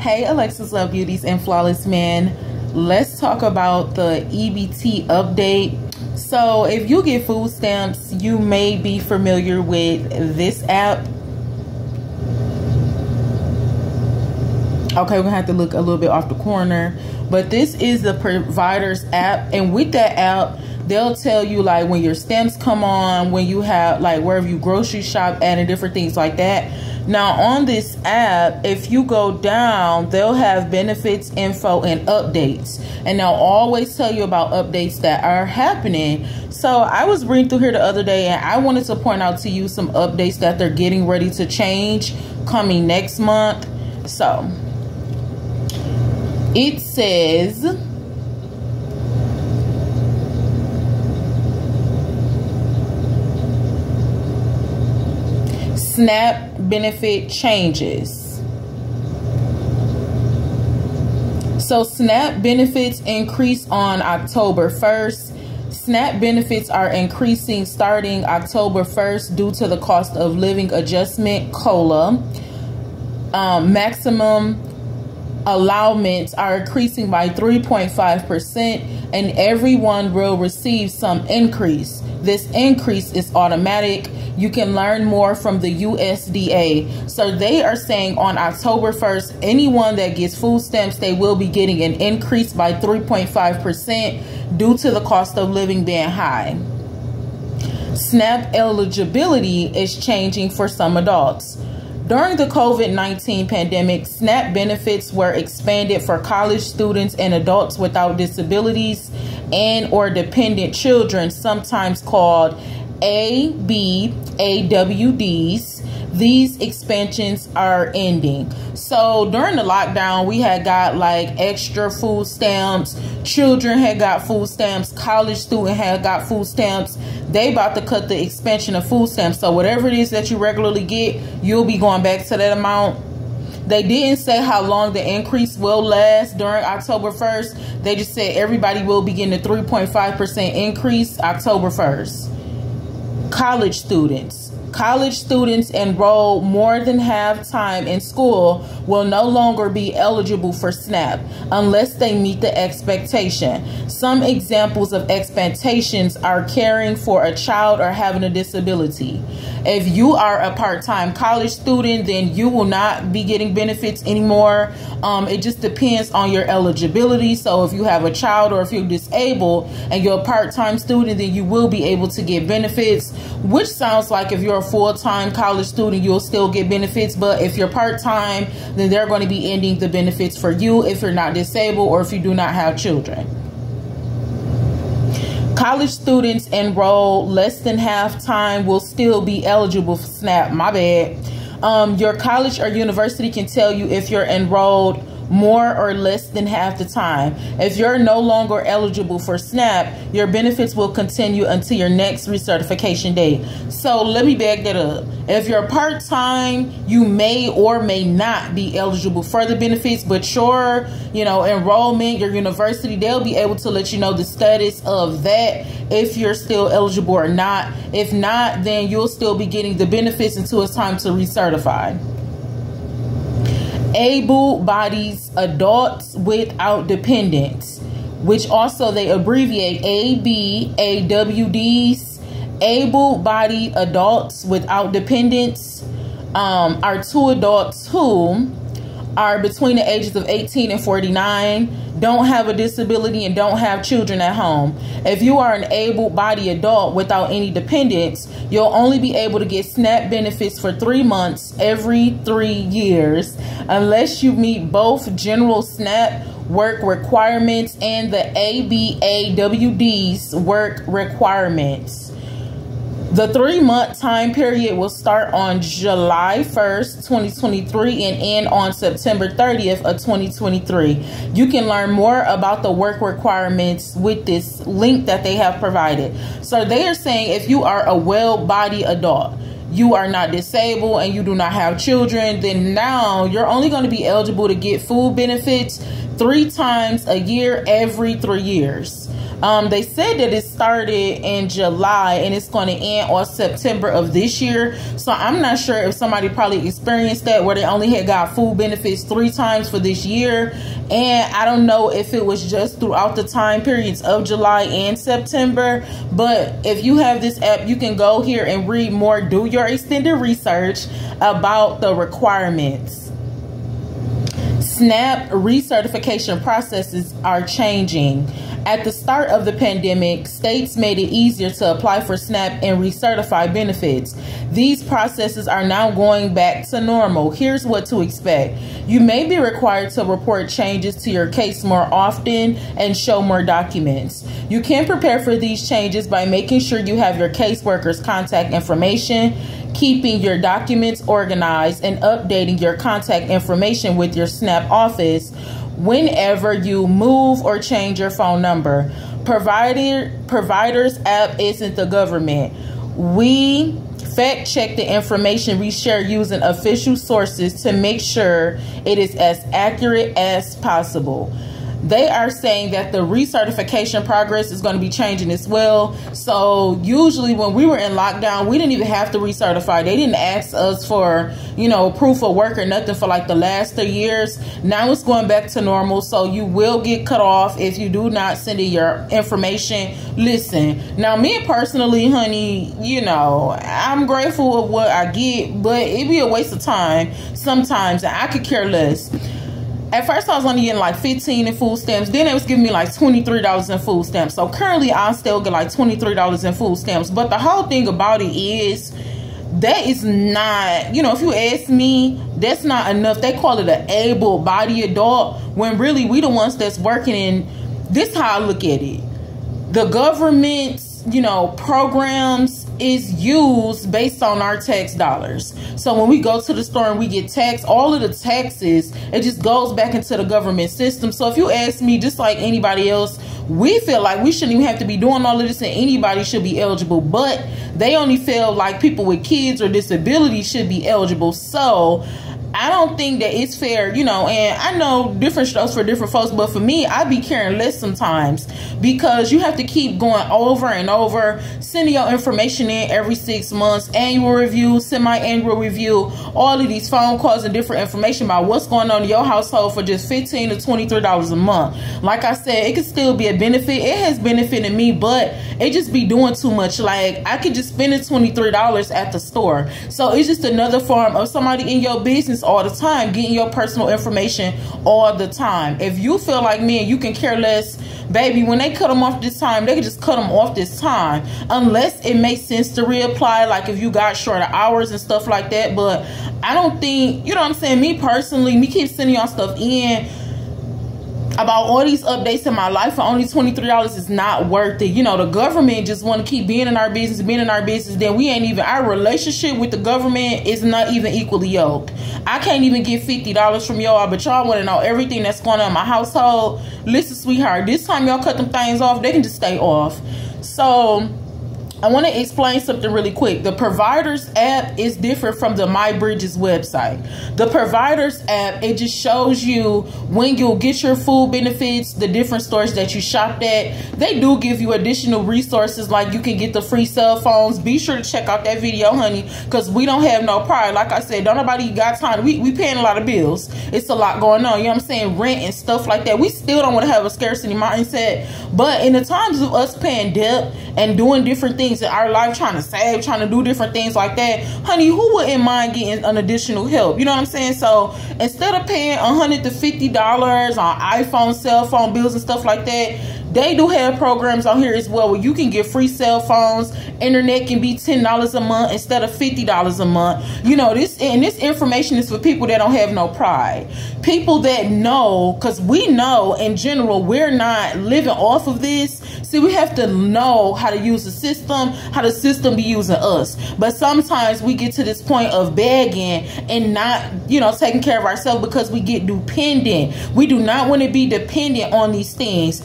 Hey Alexis Love Beauties and Flawless Men, let's talk about the EBT update. So if you get food stamps, you may be familiar with this app. Okay, we're gonna have to look a little bit off the corner, but this is the provider's app, and with that app they'll tell you like when your stamps come on, when you have like wherever you grocery shop at, and different things like that. Now on this app, if you go down, they'll have benefits info and updates, and they'll always tell you about updates that are happening. So I was reading through here the other day, and I wanted to point out to you some updates that they're getting ready to change coming next month. So it says SNAP benefit changes. So SNAP benefits increase on October 1st. SNAP benefits are increasing starting October 1st due to the cost of living adjustment COLA. Maximum allowments are increasing by 3.5%, and everyone will receive some increase. This increase is automatic. You can learn more from the USDA. So they are saying on October 1st, anyone that gets food stamps, they will be getting an increase by 3.5% due to the cost of living being high. SNAP eligibility is changing for some adults. During the COVID-19 pandemic, SNAP benefits were expanded for college students and adults without disabilities and or dependent children, sometimes called ABAWDs. These expansions are ending. So during the lockdown, we had got like extra food stamps. Children had got food stamps. College student had got food stamps. They about to cut the expansion of food stamps. So whatever it is that you regularly get, you'll be going back to that amount. They didn't say how long the increase will last during October 1st. They just said everybody will be getting a 3.5% increase October 1st. College students. College students enrolled more than half time in school will no longer be eligible for SNAP unless they meet the expectation. Some examples of expectations are caring for a child or having a disability. If you are a part-time college student, then you will not be getting benefits anymore. It just depends on your eligibility. So if you have a child or if you're disabled and you're a part-time student, then you will be able to get benefits, which sounds like if you're a full-time college student, you'll still get benefits. But if you're part-time, then they're going to be ending the benefits for you if you're not disabled or if you do not have children. College students enrolled less than half time will still be eligible for SNAP. My bad. Your college or university can tell you if you're enrolled more or less than half the time. If you're no longer eligible for SNAP, your benefits will continue until your next recertification date. So let me back that up. If you're part-time, you may or may not be eligible for the benefits, but your, enrollment, your university, they'll be able to let you know the status of that, if you're still eligible or not. If not, then you'll still be getting the benefits until it's time to recertify. Able-bodied adults without dependents, which also they abbreviate ABAWDs. Able-bodied adults without dependents are two adults who are between the ages of 18 and 49, don't have a disability, and don't have children at home. If you are an able-bodied adult without any dependents, you'll only be able to get SNAP benefits for 3 months every 3 years, unless you meet both general SNAP work requirements and the ABAWD's work requirements. The 3-month time period will start on July 1st, 2023 and end on September 30th of 2023. You can learn more about the work requirements with this link that they have provided. So they are saying if you are a well-bodied adult, you are not disabled, and you do not have children, then now you're only going to be eligible to get food benefits 3 times a year every 3 years. They said that it started in July and it's going to end on September of this year. So I'm not sure if somebody probably experienced that where they only had got food benefits 3 times for this year. And I don't know if it was just throughout the time periods of July and September. But if you have this app, you can go here and read more, do your extended research about the requirements. SNAP recertification processes are changing. At the start of the pandemic, states made it easier to apply for SNAP and recertify benefits. These processes are now going back to normal. Here's what to expect. You may be required to report changes to your case more often and show more documents. You can prepare for these changes by making sure you have your caseworker's contact information, keeping your documents organized, and updating your contact information with your SNAP office whenever you move or change your phone number. Providers app isn't the government. We fact check the information we share using official sources to make sure it is as accurate as possible. They are saying that the recertification progress is going to be changing as well. So usually when we were in lockdown, we didn't even have to recertify. They didn't ask us for, you know, proof of work or nothing for like the last 3 years. Now it's going back to normal. So you will get cut off if you do not send in your information. Listen, now me personally, honey, you know, I'm grateful of what I get, but it'd be a waste of time sometimes. And I could care less. At first, I was only getting like $15 in food stamps. Then they was giving me like $23 in food stamps. So currently, I still get like $23 in food stamps. But the whole thing about it is that is not, you know, if you ask me, that's not enough. They call it an able-bodied adult when really we the ones that's working in. This is how I look at it. The government's, you know, programs is used based on our tax dollars. So when we go to the store and we get taxed, all of the taxes, it just goes back into the government system. So if you ask me, just like anybody else, we feel like we shouldn't even have to be doing all of this and anybody should be eligible, but they only feel like people with kids or disabilities should be eligible. So I don't think that it's fair, you know, and I know different strokes for different folks, but for me, I be caring less sometimes because you have to keep going over and over, sending your information in every 6 months, annual review, semi-annual review, all of these phone calls and different information about what's going on in your household for just $15 to $23 a month. Like I said, it could still be a benefit. It has benefited me, but it just be doing too much. Like I could just spend $23 at the store. So it's just another form of somebody in your business all the time, getting your personal information all the time. If you feel like me and you can care less, baby, when they cut them off this time, they can just cut them off this time, unless it makes sense to reapply, like if you got shorter hours and stuff like that. But I don't think, you know what I'm saying, me personally, me keep sending y'all stuff in about all these updates in my life for only $23 is not worth it. You know, the government just want to keep being in our business, then we ain't even, our relationship with the government is not even equally yoked. I can't even get $50 from y'all, but y'all want to know everything that's going on in my household. Listen, sweetheart, this time y'all cut them things off, they can just stay off. So I want to explain something really quick. The Providers app is different from the My Bridges website. The Providers app, it just shows you when you'll get your food benefits, the different stores that you shopped at. They do give you additional resources, like you can get the free cell phones. Be sure to check out that video, honey, because we don't have no pride. Like I said, don't nobody got time. We paying a lot of bills. It's a lot going on. You know what I'm saying? Rent and stuff like that. We still don't want to have a scarcity mindset. But in the times of us paying debt and doing different things in our life, trying to save, trying to do different things like that, honey, who wouldn't mind getting an additional help? You know what I'm saying? So instead of paying $100 to $50 on iPhone, cell phone bills and stuff like that, they do have programs on here as well where you can get free cell phones. Internet can be $10 a month instead of $50 a month. You know, this information is for people that don't have no pride. People that know, because we know in general we're not living off of this. See, we have to know how to use the system, how the system be using us. But sometimes we get to this point of begging and not, you know, taking care of ourselves because we get dependent. We do not want to be dependent on these things.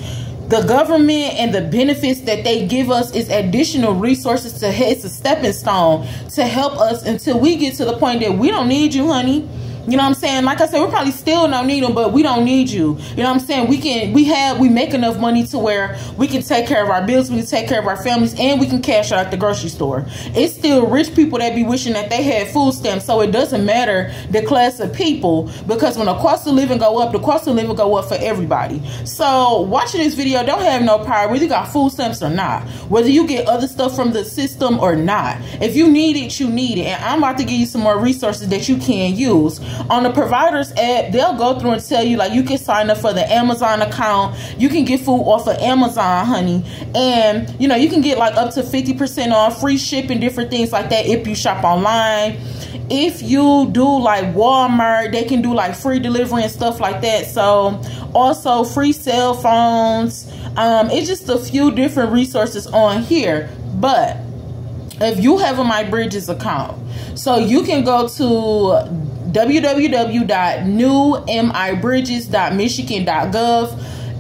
The government and the benefits that they give us is additional resources to, it's a stepping stone to help us until we get to the point that we don't need you, honey. You know what I'm saying? Like I said, we probably still don't need them, but we don't need you. You know what I'm saying? We make enough money to where we can take care of our bills, we can take care of our families, and we can cash out at the grocery store. It's still rich people that be wishing that they had food stamps. So it doesn't matter the class of people, because when the cost of living go up, the cost of living go up for everybody. So watching this video don't have no power whether you got food stamps or not, whether you get other stuff from the system or not. If you need it, you need it. And I'm about to give you some more resources that you can use. On the providers app, they'll go through and tell you, like, you can sign up for the Amazon account. You can get food off of Amazon, honey. And, you know, you can get like up to 50% off, free shipping, different things like that if you shop online. If you do like Walmart, they can do like free delivery and stuff like that. So also free cell phones. It's just a few different resources on here. But if you have a My Bridges account, so you can go to www.newmibridges.michigan.gov,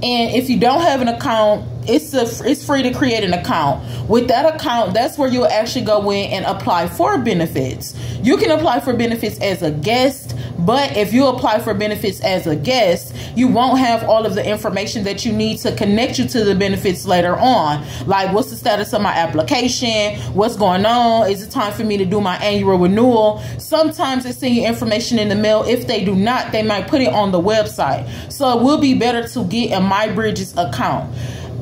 and if you don't have an account, it's free to create an account. With that account, that's where you'll actually go in and apply for benefits. You can apply for benefits as a guest, but if you apply for benefits as a guest, you won't have all of the information that you need to connect you to the benefits later on. Like, what's the status of my application? What's going on? Is it time for me to do my annual renewal? Sometimes they send you information in the mail. If they do not, they might put it on the website. So it will be better to get a My Bridges account.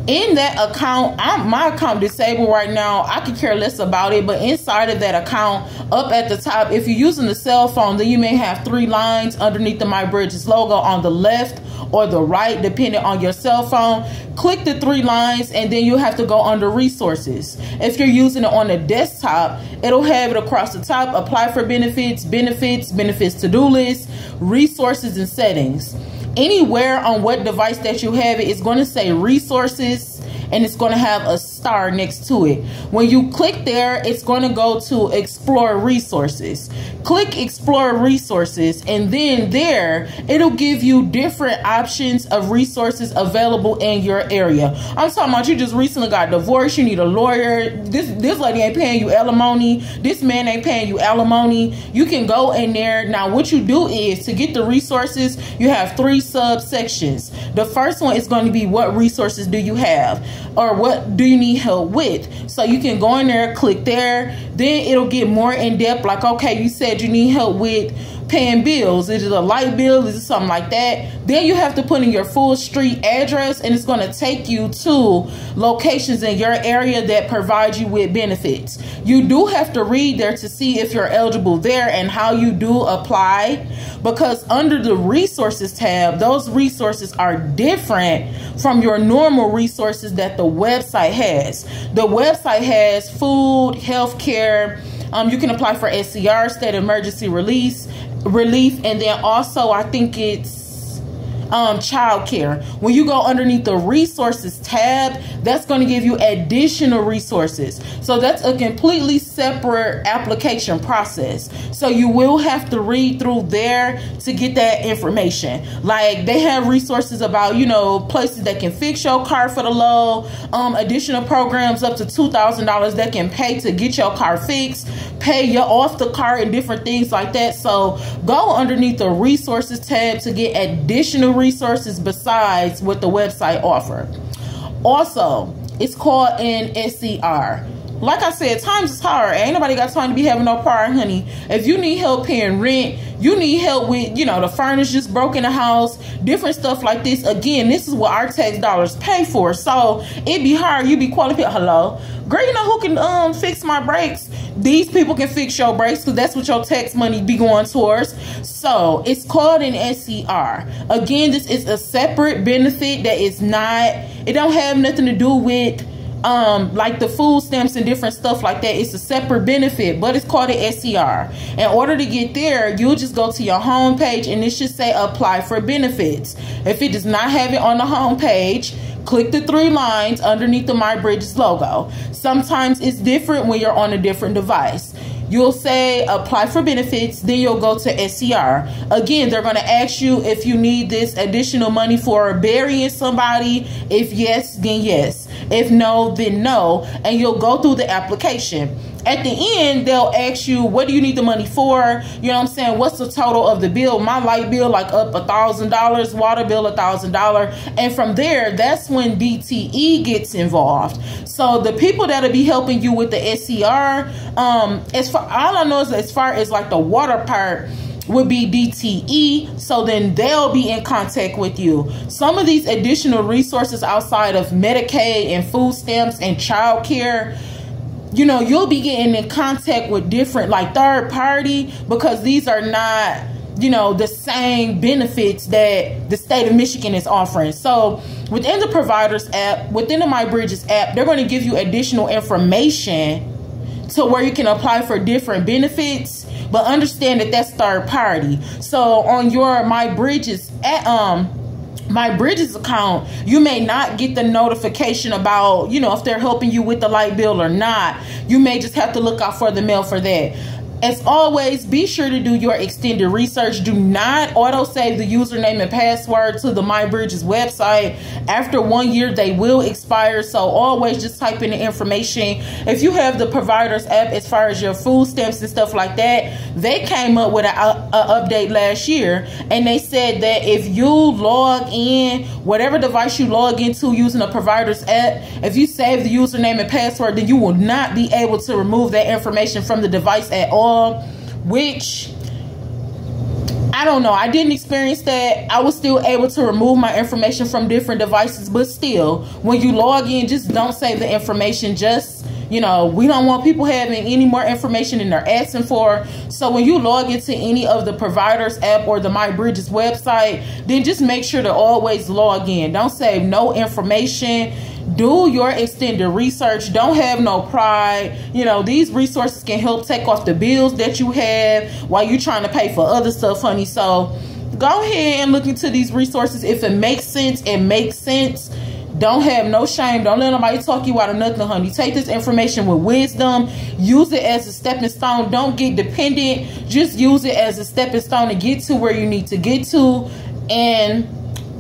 In that account, my account disabled right now. I could care less about it, but inside of that account, up at the top, if you're using the cell phone, then you may have 3 lines underneath the My Bridges logo on the left or the right, depending on your cell phone. Click the 3 lines, and then you have to go under resources. If you're using it on the desktop, it'll have it across the top: apply for benefits, benefits to-do list, resources, and settings. Anywhere on what device that you have it's going to say resources, and it's going to have a star next to it. When you click there, it's going to go to explore resources. Click explore resources, and then there it'll give you different options of resources available in your area. I'm talking about you just recently got divorced, you need a lawyer, this lady ain't paying you alimony, this man ain't paying you alimony. You can go in there. Now what you do is, to get the resources, you have 3 subsections. The first one is going to be, what resources do you have, or what do you need help with? So you can go in there, click there, then it'll get more in depth, like, okay, you said you need help with paying bills. Is it a light bill? Is it something like that? Then you have to put in your full street address, and it's going to take you to locations in your area that provide you with benefits. You do have to read there to see if you're eligible there and how you do apply, because under the resources tab, those resources are different from your normal resources that the website has. The website has food, health care. You can apply for SCR, state emergency relief, and then also I think it's child care. When you go underneath the resources tab, that's going to give you additional resources. So that's a completely separate application process. So you will have to read through there to get that information. Like, they have resources about, you know, places that can fix your car for the low, additional programs up to $2,000 that can pay to get your car fixed, pay you off the car, and different things like that. So go underneath the resources tab to get additional resources besides what the website offer. Also, it's called an SCR. Like I said, times is hard. Ain't nobody got time to be having no power, honey. If you need help paying rent, you need help with, you know, the furnace just broke in the house, different stuff like this. Again, this is what our tax dollars pay for. So it be hard. You be qualified. Hello, girl, you know who can fix my brakes? These people can fix your brakes, because that's what your tax money be going towards. So it's called an SCR. Again, this is a separate benefit that is not, it don't have nothing to do with like the food stamps and different stuff like that. It's a separate benefit, but it's called an SCR. In order to get there, you'll just go to your home page, and it should say apply for benefits. If it does not have it on the home page, click the 3 lines underneath the My Bridges logo. Sometimes it's different when you're on a different device. You'll say apply for benefits, then you'll go to SCR. Again, they're going to ask you if you need this additional money for burying somebody. If yes, then yes. If no, then no. And you'll go through the application. At the end, they'll ask you, what do you need the money for? You know what I'm saying? What's the total of the bill? My light bill, like up $1,000, water bill, $1,000. And from there, that's when DTE gets involved. So the people that'll be helping you with the SCR, as far, all I know is as far as like the water part, would be DTE. So then they'll be in contact with you. Some of these additional resources outside of Medicaid and food stamps and child care, you know, you'll be getting in contact with different like third party, because these are not, you know, the same benefits that the state of Michigan is offering. So within the providers app, within the My Bridges app, they're going to give you additional information to where you can apply for different benefits, but understand that that's third party. So on your My Bridges account, you may not get the notification about, you know, if they're helping you with the light bill or not. You may just have to look out for the mail for that. As always, be sure to do your extended research. Do not auto-save the username and password to the My Bridges website. After 1 year, they will expire. So always just type in the information. If you have the providers app, as far as your food stamps and stuff like that, they came up with an update last year. And they said that if you log in, whatever device you log into using a providers app, if you save the username and password, then you will not be able to remove that information from the device at all. Which, I don't know, I didn't experience that. I was still able to remove my information from different devices, but still, when you log in, just don't save the information. Just, you know, we don't want people having any more information than they're asking for. So when you log into any of the providers app or the My Bridges website, then just make sure to always log in. Don't save no information. Do your extended research. Don't have no pride. You know, these resources can help take off the bills that you have while you're trying to pay for other stuff, honey. So go ahead and look into these resources. If it makes sense, it makes sense. Don't have no shame. Don't let nobody talk you out of nothing, honey. Take this information with wisdom. Use it as a stepping stone. Don't get dependent. Just use it as a stepping stone to get to where you need to get to. And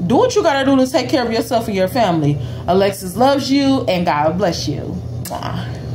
do what you gotta do to take care of yourself and your family. Alexis loves you, and God bless you. Mwah.